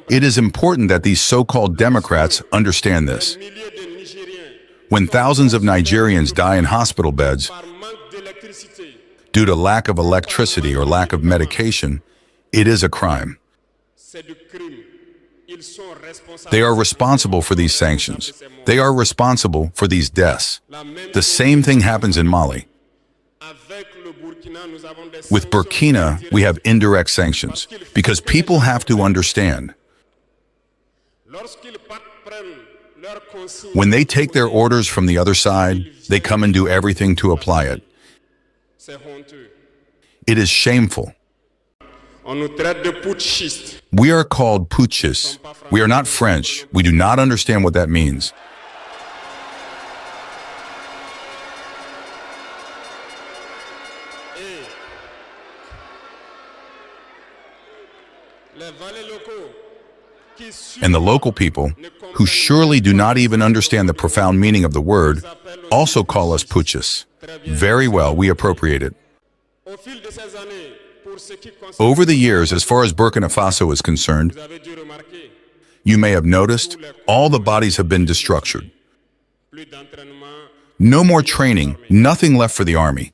It is important that these so-called Democrats understand this. When thousands of Nigerians die in hospital beds due to lack of electricity or lack of medication, it is a crime. They are responsible for these sanctions. They are responsible for these deaths. The same thing happens in Mali. With Burkina, we have indirect sanctions, because people have to understand. When they take their orders from the other side, they come and do everything to apply it. It is shameful. We are called putschists. We are not French. We do not understand what that means. And the local people, who surely do not even understand the profound meaning of the word, also call us putschists. Very well, we appropriate it. Over the years, as far as Burkina Faso is concerned, you may have noticed, all the bodies have been destructured. No more training, nothing left for the army.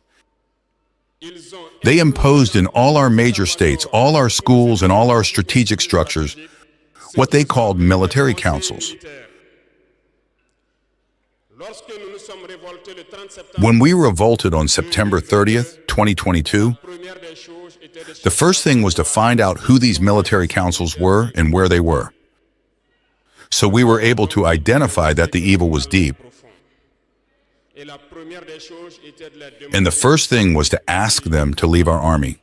They imposed in all our major states, all our schools and all our strategic structures, what they called military councils. When we revolted on September 30th, 2022, the first thing was to find out who these military councils were and where they were. So we were able to identify that the evil was deep. And the first thing was to ask them to leave our army.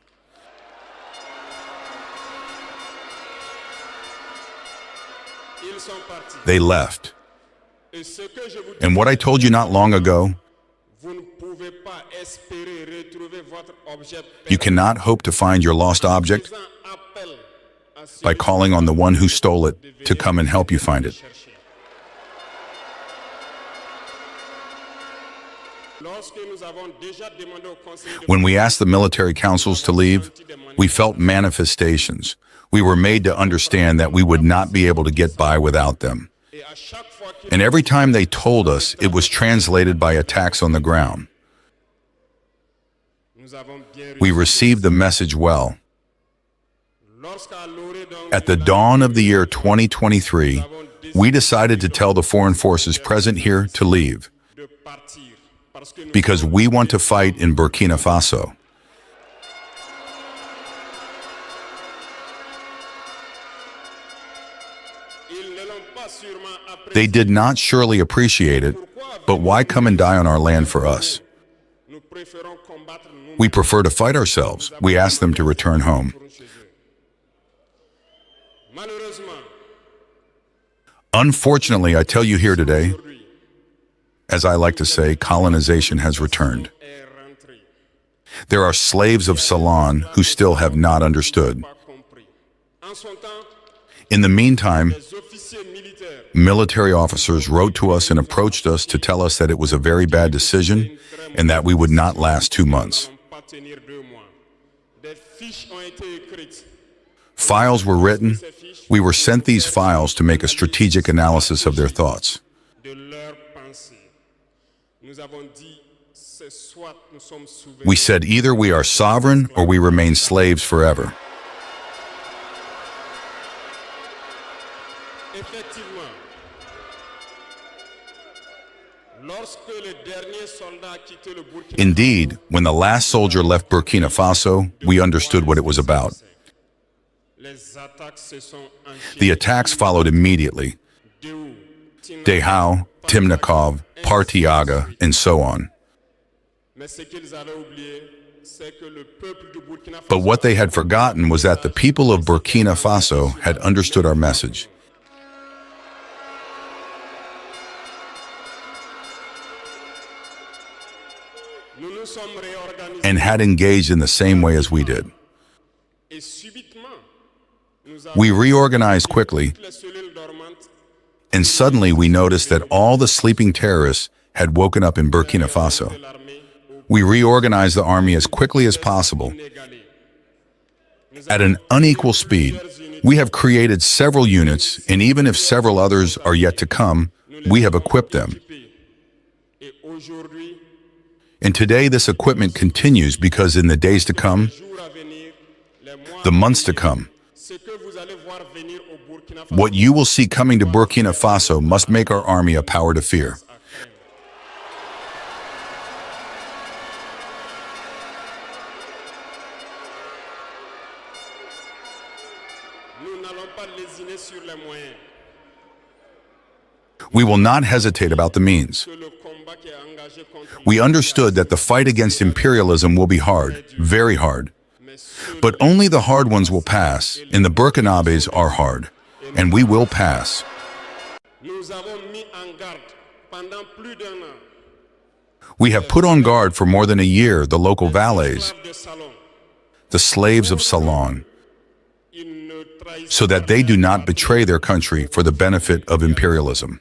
They left. And what I told you not long ago, you cannot hope to find your lost object by calling on the one who stole it to come and help you find it. When we asked the military councils to leave, we felt manifestations. We were made to understand that we would not be able to get by without them. And every time they told us, it was translated by attacks on the ground. We received the message well. At the dawn of the year 2023, we decided to tell the foreign forces present here to leave, because we want to fight in Burkina Faso. They did not surely appreciate it, but why come and die on our land for us? We prefer to fight ourselves. We ask them to return home. Unfortunately, I tell you here today, as I like to say, colonization has returned. There are slaves of Ceylon who still have not understood. In the meantime, military officers wrote to us and approached us to tell us that it was a very bad decision and that we would not last 2 months. Files were written. We were sent these files to make a strategic analysis of their thoughts. We said either we are sovereign or we remain slaves forever. Indeed, when the last soldier left Burkina Faso, we understood what it was about. The attacks followed immediately. Dehao, Timnikov, Partiaga, and so on. But what they had forgotten was that the people of Burkina Faso had understood our message. And had engaged in the same way as we did. We reorganized quickly, and suddenly we noticed that all the sleeping terrorists had woken up in Burkina Faso. We reorganized the army as quickly as possible, At an unequal speed, we have created several units, and even if several others are yet to come, we have equipped them. And today this equipment continues because in the days to come, the months to come, what you will see coming to Burkina Faso must make our army a power to fear. We will not hesitate about the means. We understood that the fight against imperialism will be hard, very hard. But only the hard ones will pass, and the Burkinabés are hard, and we will pass. We have put on guard for more than a year the local valets, the slaves of Salon, so that they do not betray their country for the benefit of imperialism.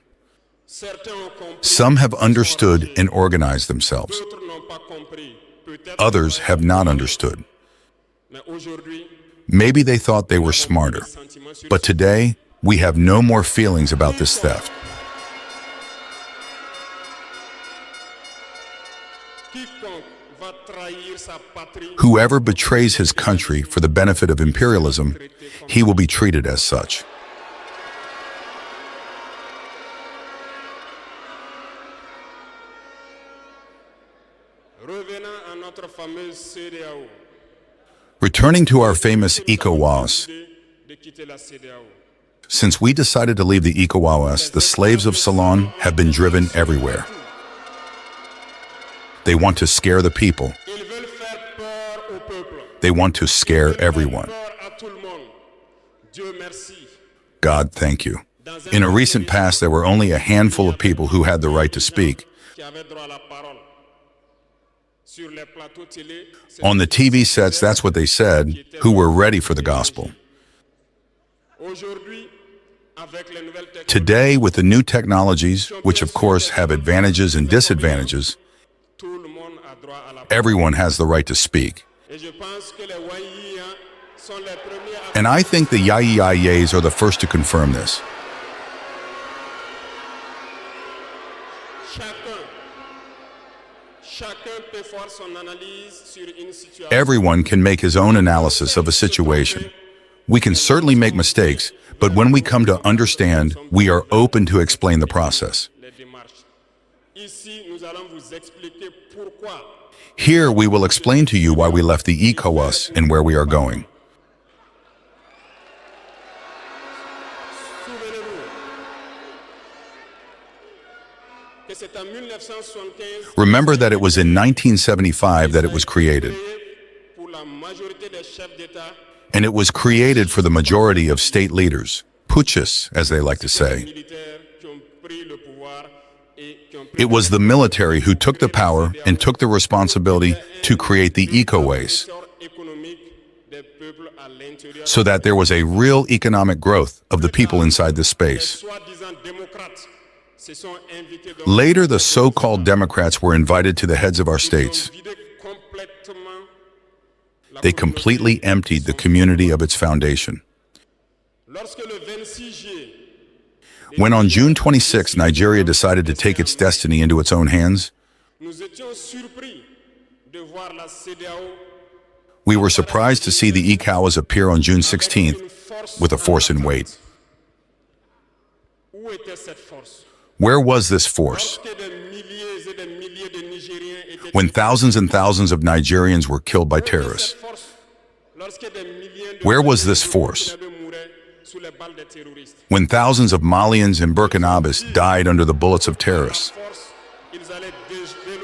Some have understood and organized themselves. Others have not understood. Maybe they thought they were smarter, but today we have no more feelings about this theft. Whoever betrays his country for the benefit of imperialism, he will be treated as such. Returning to our famous ECOWAS, since we decided to leave the ECOWAS, the slaves of Salon have been driven everywhere. They want to scare the people. They want to scare everyone. God, thank you. In a recent past, there were only a handful of people who had the right to speak. On the TV sets, that's what they said, who were ready for the gospel. Today, with the new technologies, which of course have advantages and disadvantages, everyone has the right to speak. And I think the Yayes are the first to confirm this. Everyone can make his own analysis of a situation. We can certainly make mistakes, but when we come to understand, we are open to explain the process. Here we will explain to you why we left the ECOWAS and where we are going. Remember that it was in 1975 that it was created. And it was created for the majority of state leaders, putschists, as they like to say. It was the military who took the power and took the responsibility to create the ECOWAS, so that there was a real economic growth of the people inside this space. Later, the so-called Democrats were invited to the heads of our states. They completely emptied the community of its foundation. When on June 26, Nigeria decided to take its destiny into its own hands, we were surprised to see the ECOWAS appear on June 16th with a force in wait. Where was this force? When thousands and thousands of Nigerians were killed by terrorists. Where was this force? When thousands of Malians and Burkinabés died under the bullets of terrorists.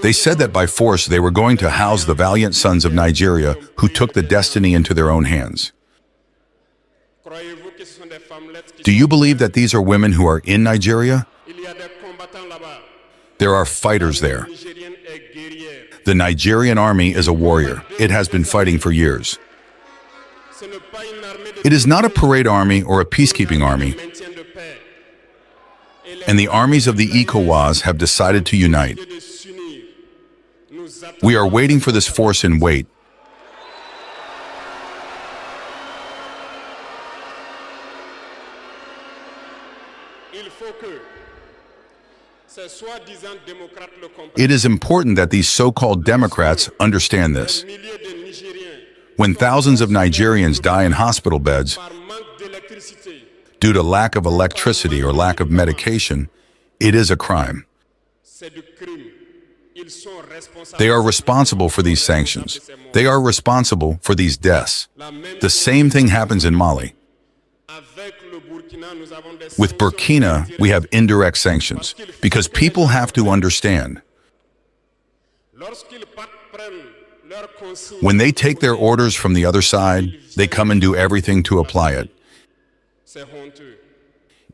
They said that by force they were going to house the valiant sons of Nigeria who took the destiny into their own hands. Do you believe that these are women who are in Nigeria? There are fighters there. The Nigerian army is a warrior. It has been fighting for years. It is not a parade army or a peacekeeping army. And the armies of the ECOWAS have decided to unite. We are waiting for this force in wait. It is important that these so-called Democrats understand this. When thousands of Nigerians die in hospital beds due to lack of electricity or lack of medication, it is a crime. They are responsible for these sanctions. They are responsible for these deaths. The same thing happens in Mali. With Burkina, we have indirect sanctions, because people have to understand. When they take their orders from the other side, they come and do everything to apply it.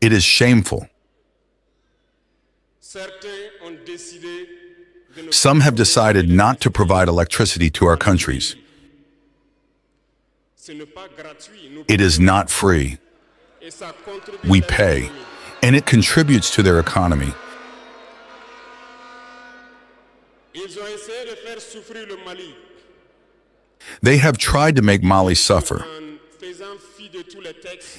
It is shameful. Some have decided not to provide electricity to our countries. It is not free. We pay, and it contributes to their economy. They have tried to make Mali suffer.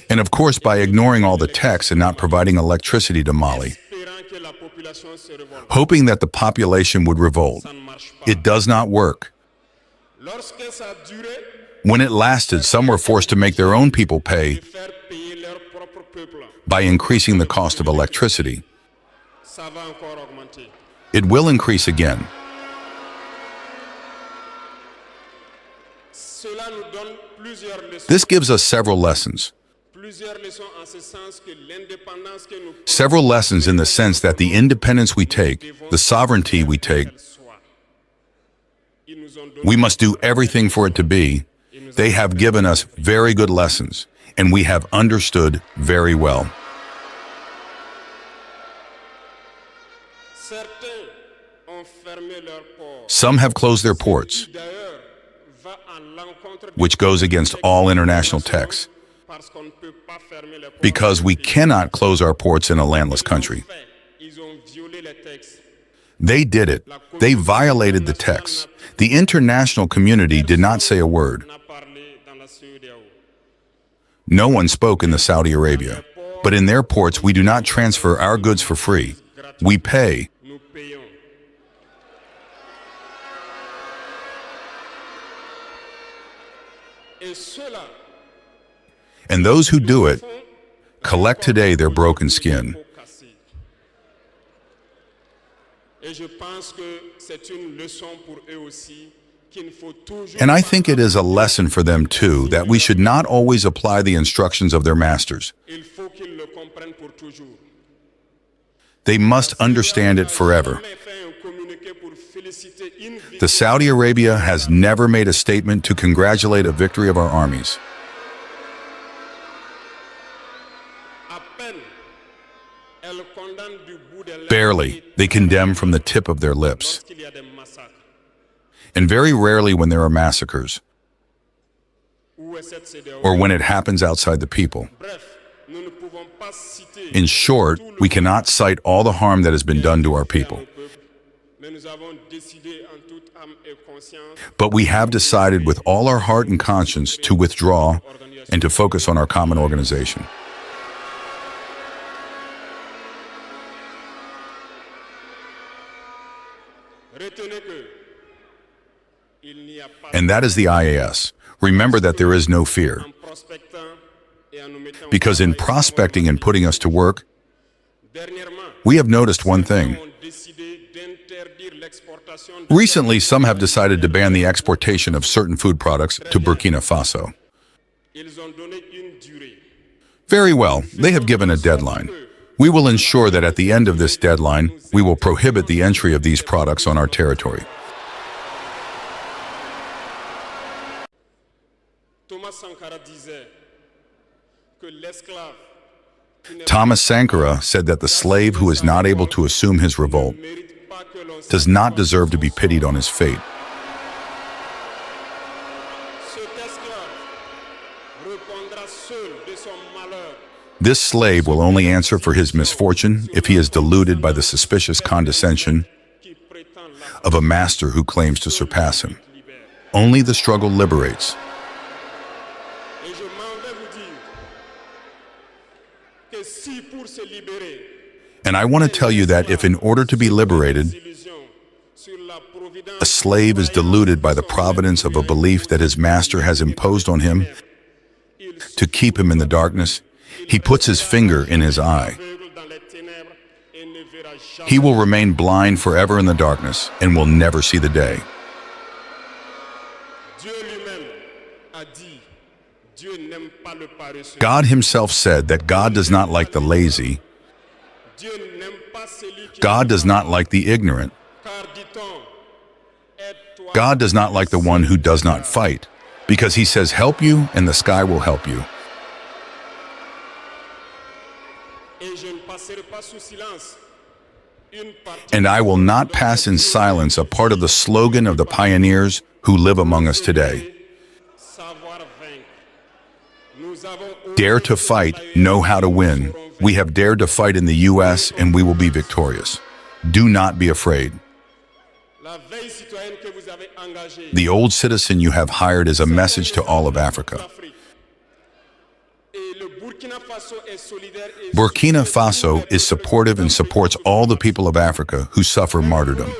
And of course, by ignoring all the texts and not providing electricity to Mali, hoping that the population would revolt. It does not work. When it lasted, some were forced to make their own people pay by increasing the cost of electricity. It will increase again. This gives us several lessons. Several lessons in the sense that the independence we take, the sovereignty we take, we must do everything for it to be. They have given us very good lessons, and we have understood very well. Some have closed their ports, which goes against all international texts, because we cannot close our ports in a landless country. They did it. They violated the text. The international community did not say a word. No one spoke in the Saudi Arabia. But in their ports, we do not transfer our goods for free. We pay. And those who do it collect today their broken skin. And I think it is a lesson for them too, that we should not always apply the instructions of their masters. They must understand it forever. The Saudi Arabia has never made a statement to congratulate a victory of our armies. Barely, they condemn from the tip of their lips. And very rarely when there are massacres, or when it happens outside the people. In short, we cannot cite all the harm that has been done to our people. But we have decided with all our heart and conscience to withdraw and to focus on our common organization. And that is the IAS. Remember that there is no fear. Because in prospecting and putting us to work, we have noticed one thing. Recently, some have decided to ban the exportation of certain food products to Burkina Faso. Very well, they have given a deadline. We will ensure that at the end of this deadline, we will prohibit the entry of these products on our territory. Thomas Sankara said that the slave who is not able to assume his revolt does not deserve to be pitied on his fate. This slave will only answer for his misfortune if he is deluded by the suspicious condescension of a master who claims to surpass him. Only the struggle liberates. And I want to tell you that if in order to be liberated, a slave is deluded by the providence of a belief that his master has imposed on him to keep him in the darkness, he puts his finger in his eye. He will remain blind forever in the darkness and will never see the day. God himself said that God does not like the lazy. God does not like the ignorant. God does not like the one who does not fight, because he says, help you, and the sky will help you. And I will not pass in silence a part of the slogan of the pioneers who live among us today. Dare to fight, know how to win. We have dared to fight in the U.S. and we will be victorious. Do not be afraid. The old citizen you have hired is a message to all of Africa. Burkina Faso is supportive and supports all the people of Africa who suffer martyrdom.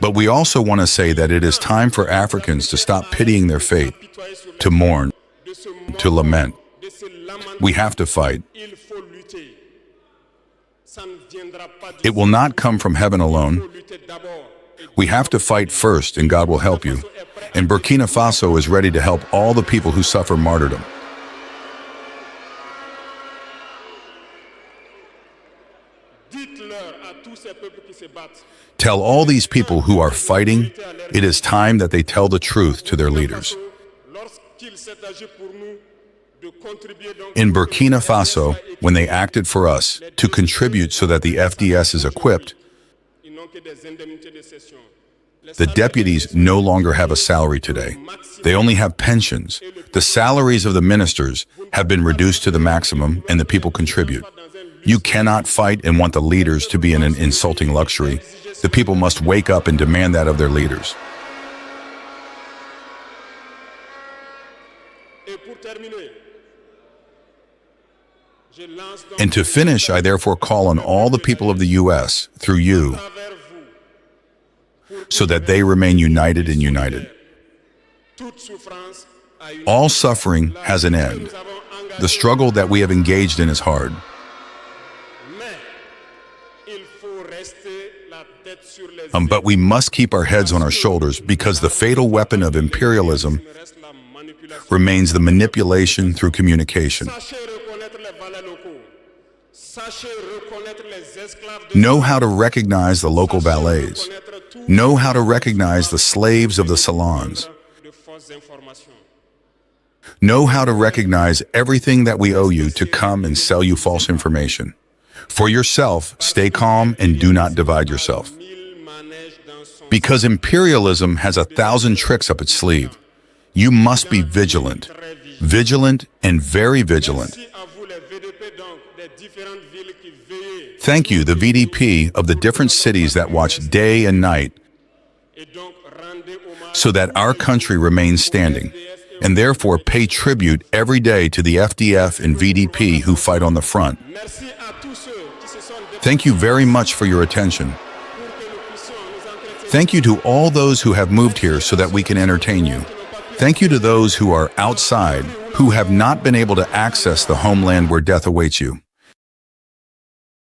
But we also want to say that it is time for Africans to stop pitying their fate, to mourn, to lament. We have to fight. It will not come from heaven alone. We have to fight first, and God will help you. And Burkina Faso is ready to help all the people who suffer martyrdom. Tell all these people who are fighting, it is time that they tell the truth to their leaders. In Burkina Faso, when they acted for us to contribute so that the FDS is equipped, the deputies no longer have a salary today. They only have pensions. The salaries of the ministers have been reduced to the maximum, and the people contribute. You cannot fight and want the leaders to be in an insulting luxury. The people must wake up and demand that of their leaders. And to finish, I therefore call on all the people of the U.S., through you, so that they remain united and united. All suffering has an end. The struggle that we have engaged in is hard. But we must keep our heads on our shoulders, because the fatal weapon of imperialism remains the manipulation through communication. Know how to recognize the local valets. Know how to recognize the slaves of the salons. Know how to recognize everything that we owe you to come and sell you false information. For yourself, stay calm and do not divide yourself. Because imperialism has 1,000 tricks up its sleeve. You must be vigilant. Vigilant and very vigilant. Thank you, the VDP of the different cities that watch day and night so that our country remains standing, and therefore pay tribute every day to the FDF and VDP who fight on the front. Thank you very much for your attention. Thank you to all those who have moved here so that we can entertain you. Thank you to those who are outside, who have not been able to access the homeland where death awaits you.